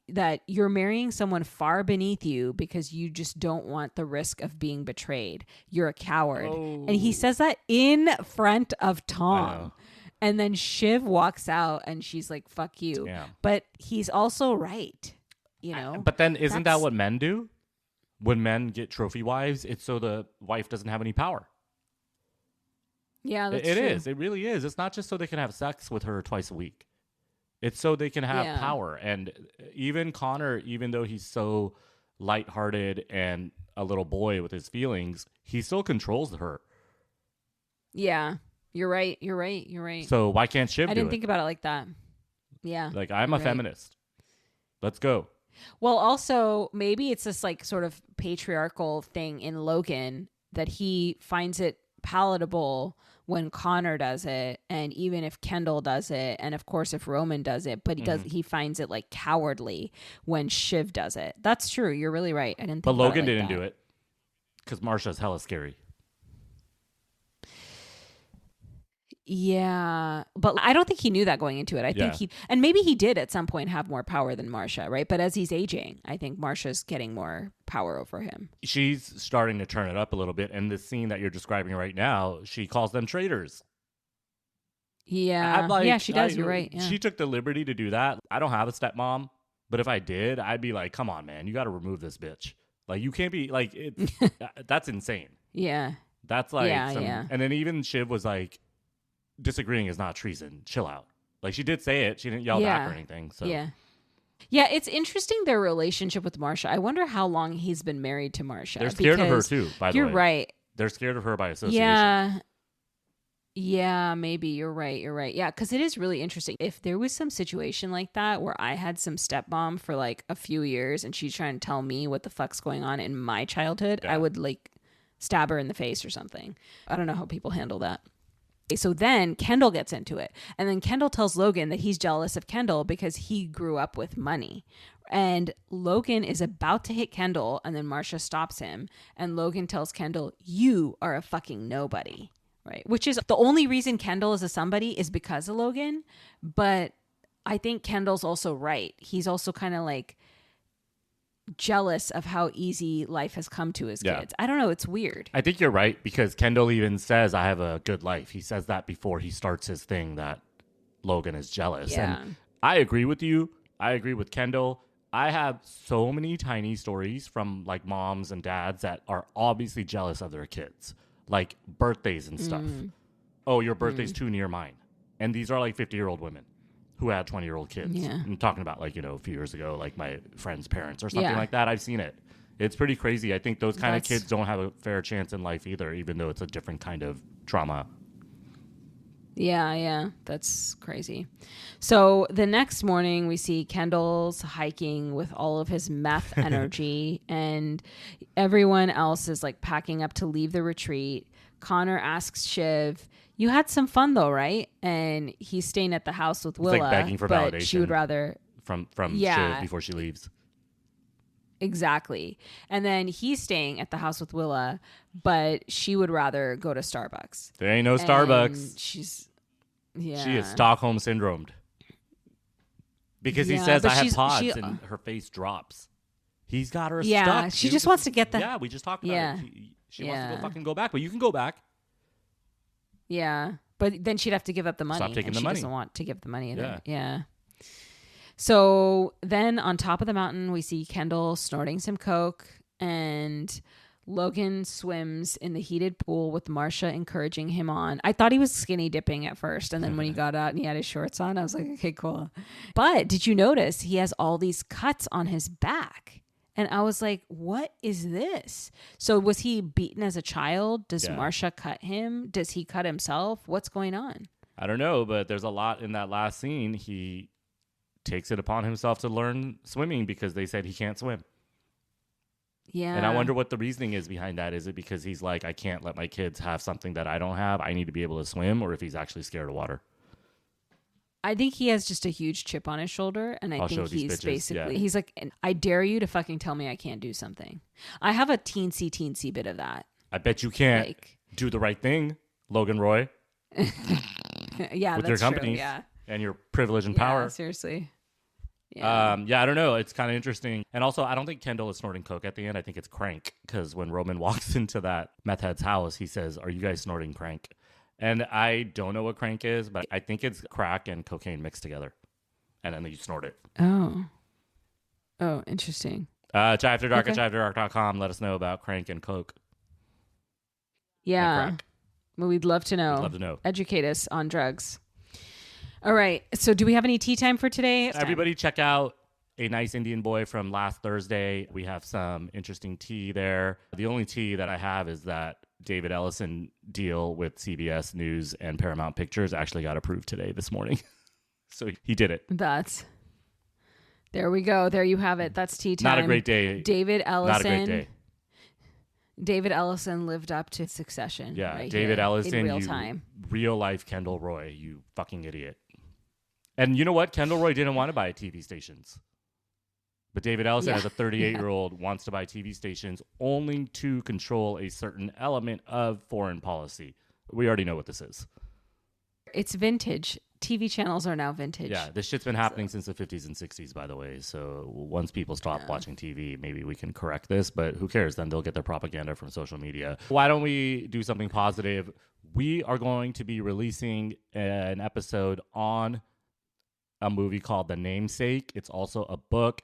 that you're marrying someone far beneath you because you just don't want the risk of being betrayed. You're a coward. Oh. And he says that in front of Tom. And then Shiv walks out and she's like, fuck you. Yeah. But he's also right. You know, but then isn't that what men do? When men get trophy wives, it's so the wife doesn't have any power. Yeah, that's true. It is. It really is. It's not just so they can have sex with her twice a week. It's so they can have power. And even Connor, even though he's so lighthearted and a little boy with his feelings, he still controls her. Yeah, you're right. You're right. You're right. So why can't Shiv do it? I didn't think about it like that. Yeah. Like, I'm a feminist. Let's go. Well, also, maybe it's this like sort of patriarchal thing in Logan that he finds it palatable when Connor does it, and even if Kendall does it, and of course if Roman does it, but he finds it like cowardly when Shiv does it. That's true. You're really right. I didn't think But about Logan it like didn't that. do it because Marsha's hella scary. Yeah, but I don't think he knew that going into it. I think and maybe he did at some point have more power than Marsha, right? But as he's aging, I think Marsha's getting more power over him. She's starting to turn it up a little bit. And the scene that you're describing right now, she calls them traitors. Yeah, yeah, she does. You're right. Yeah. She took the liberty to do that. I don't have a stepmom, but if I did, I'd be like, come on, man, you got to remove this bitch. Like, you can't be like, that's insane. Yeah. That's like, and then even Shiv was like, disagreeing is not treason. Chill out. Like, she did say it. She didn't yell back or anything. So yeah, it's interesting, their relationship with Marsha. I wonder how long he's been married to Marsha. They're scared of her too, by the way. You're right. They're scared of her by association. Yeah, maybe you're right. Yeah, because it is really interesting. If there was some situation like that where I had some stepmom for like a few years and she's trying to tell me what the fuck's going on in my childhood, I would like stab her in the face or something. I don't know how people handle that. So then Kendall gets into it. And then Kendall tells Logan that he's jealous of Kendall because he grew up with money. And Logan is about to hit Kendall, and then Marsha stops him. And Logan tells Kendall, you are a fucking nobody, right? Which is the only reason Kendall is a somebody is because of Logan. But I think Kendall's also right. He's also kind of like jealous of how easy life has come to his kids. I don't know. It's weird. I think you're right, because Kendall even says, I have a good life. He says that before he starts his thing, that Logan is jealous. Yeah. And I agree with you. I agree with Kendall. I have so many tiny stories from like moms and dads that are obviously jealous of their kids, like birthdays and stuff. Oh, your birthday's too near mine. And these are like 50-year-old women who had 20-year-old kids. Yeah. I'm talking about like, a few years ago, like my friend's parents or something like that. I've seen it. It's pretty crazy. I think those kind of kids don't have a fair chance in life either, even though it's a different kind of trauma. Yeah. That's crazy. So the next morning we see Kendall's hiking with all of his meth energy and everyone else is like packing up to leave the retreat. Connor asks Shiv, You had some fun though, right? And he's staying at the house with Willa. It's like begging for but validation. She would rather from Shiv before she leaves. Exactly. And then he's staying at the house with Willa, but she would rather go to Starbucks. There ain't no And Starbucks. She is Stockholm syndromed. Because he says, I have pods, and her face drops. He's got her stuck. Yeah, she just wants to get the... Yeah, we just talked about it. She wants to fucking go back, but you can go back. Yeah, but then she'd have to give up the money. Stop taking the money. She doesn't want to give the money either. Yeah. So then on top of the mountain, we see Kendall snorting some coke, and Logan swims in the heated pool with Marcia encouraging him on. I thought he was skinny dipping at first, and then when he got out and he had his shorts on, I was like, okay, cool. But did you notice he has all these cuts on his back? And I was like, what is this? So was he beaten as a child? Does Marcia cut him? Does he cut himself? What's going on? I don't know, but there's a lot in that last scene. He takes it upon himself to learn swimming because they said he can't swim. Yeah. And I wonder what the reasoning is behind that. Is it because he's like, I can't let my kids have something that I don't have. I need to be able to swim, or if he's actually scared of water. I think he has just a huge chip on his shoulder, and I think he's basically, he's like, I dare you to fucking tell me I can't do something. I have a teensy bit of that. I bet you can't do the right thing, Logan Roy. Yeah, with that's your company, true, and your privilege and power. Seriously. Yeah. I don't know. It's kind of interesting. And also, I don't think Kendall is snorting coke at the end. I think it's crank, because when Roman walks into that meth head's house, he says, "Are you guys snorting crank?" And I don't know what crank is, but I think it's crack and cocaine mixed together, and then you snort it. Oh, interesting. Chai After Dark at chaiafterdark.com. Let us know about crank and coke. Yeah. And crack. Well, we'd love to know. We'd love to know. Educate us on drugs. All right. So do we have any tea time for today? Everybody check out A Nice Indian Boy from last Thursday. We have some interesting tea there. The only tea that I have is that David Ellison deal with CBS News and Paramount Pictures actually got approved this morning. So he did it. There we go. There you have it. That's tea time. Not a great day. David Ellison. Not a great day. David Ellison lived up to Succession. Yeah, right David Ellison, in real time. Real life Kendall Roy, you fucking idiot. And you know what? Kendall Roy didn't want to buy TV stations. But David Ellison, as a 38-year-old, wants to buy TV stations only to control a certain element of foreign policy. We already know what this is. It's vintage. TV channels are now vintage. Yeah, this shit's been happening since the 50s and 60s, by the way. So once people stop watching TV, maybe we can correct this. But who cares? Then they'll get their propaganda from social media. Why don't we do something positive? We are going to be releasing an episode on a movie called The Namesake. It's also a book.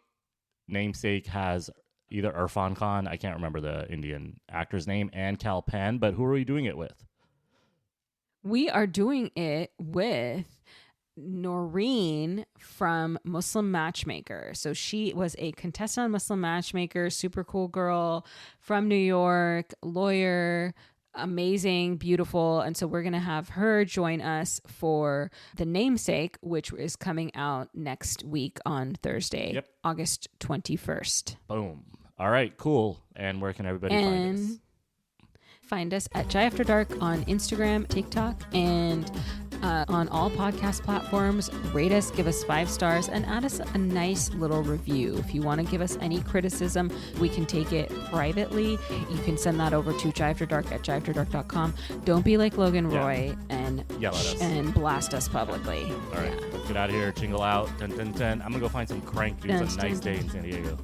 Namesake has either Irfan Khan, I can't remember the Indian actor's name, and Kal Penn. But who are we doing it with? We are doing it with Noreen from Muslim Matchmaker. So she was a contestant on Muslim Matchmaker, super cool girl from New York, lawyer, amazing, beautiful. And so we're going to have her join us for The Namesake, which is coming out next week on Thursday, August 21st. Boom. All right, cool. And where can everybody find us? Find us at Chai After Dark on Instagram, TikTok, and on all podcast platforms. Rate us, give us 5 stars, and add us a nice little review. If you want to give us any criticism, we can take it privately. You can send that over to chaiafterdark at chaiafterdark.com. Don't be like Logan Roy and blast us publicly. All right, let's get out of here. Jingle out. Dun, dun, dun. I'm going to go find some crank. It's a nice day in San Diego.